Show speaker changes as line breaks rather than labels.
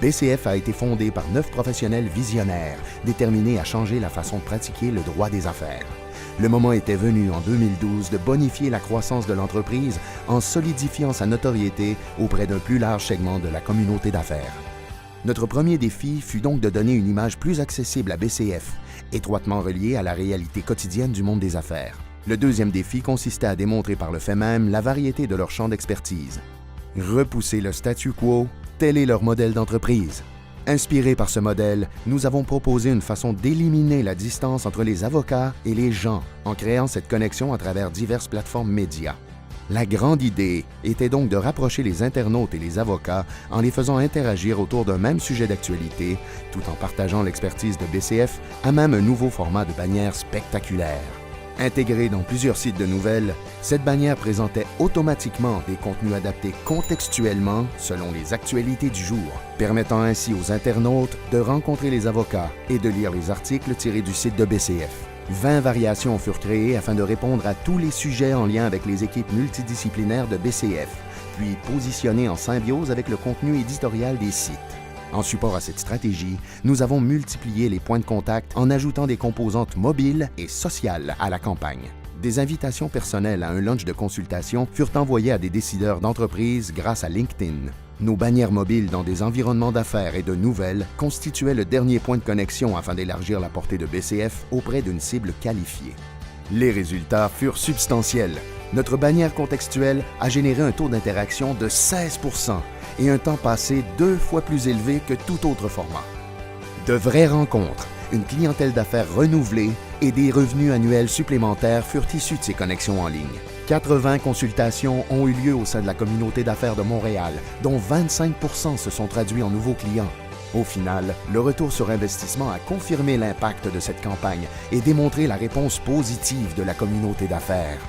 BCF a été fondé par 9 professionnels visionnaires, déterminés à changer la façon de pratiquer le droit des affaires. Le moment était venu en 2012 de bonifier la croissance de l'entreprise en solidifiant sa notoriété auprès d'un plus large segment de la communauté d'affaires. Notre premier défi fut donc de donner une image plus accessible à BCF, étroitement reliée à la réalité quotidienne du monde des affaires. Le deuxième défi consistait à démontrer par le fait même la variété de leur champ d'expertise. Repousser le statu quo, tel est leur modèle d'entreprise. Inspiré par ce modèle, nous avons proposé une façon d'éliminer la distance entre les avocats et les gens en créant cette connexion à travers diverses plateformes médias. La grande idée était donc de rapprocher les internautes et les avocats en les faisant interagir autour d'un même sujet d'actualité, tout en partageant l'expertise de BCF à même un nouveau format de bannière spectaculaire. Intégrée dans plusieurs sites de nouvelles, cette bannière présentait automatiquement des contenus adaptés contextuellement selon les actualités du jour, permettant ainsi aux internautes de rencontrer les avocats et de lire les articles tirés du site de BCF. 20 variations furent créées afin de répondre à tous les sujets en lien avec les équipes multidisciplinaires de BCF, puis positionnées en symbiose avec le contenu éditorial des sites. En support à cette stratégie, nous avons multiplié les points de contact en ajoutant des composantes mobiles et sociales à la campagne. Des invitations personnelles à un lunch de consultation furent envoyées à des décideurs d'entreprise grâce à LinkedIn. Nos bannières mobiles dans des environnements d'affaires et de nouvelles constituaient le dernier point de connexion afin d'élargir la portée de BCF auprès d'une cible qualifiée. Les résultats furent substantiels. Notre bannière contextuelle a généré un taux d'interaction de 16 % et un temps passé 2 fois plus élevé que tout autre format. De vraies rencontres, une clientèle d'affaires renouvelée et des revenus annuels supplémentaires furent issus de ces connexions en ligne. 80 consultations ont eu lieu au sein de la communauté d'affaires de Montréal, dont 25 % se sont traduits en nouveaux clients. Au final, le retour sur investissement a confirmé l'impact de cette campagne et démontré la réponse positive de la communauté d'affaires.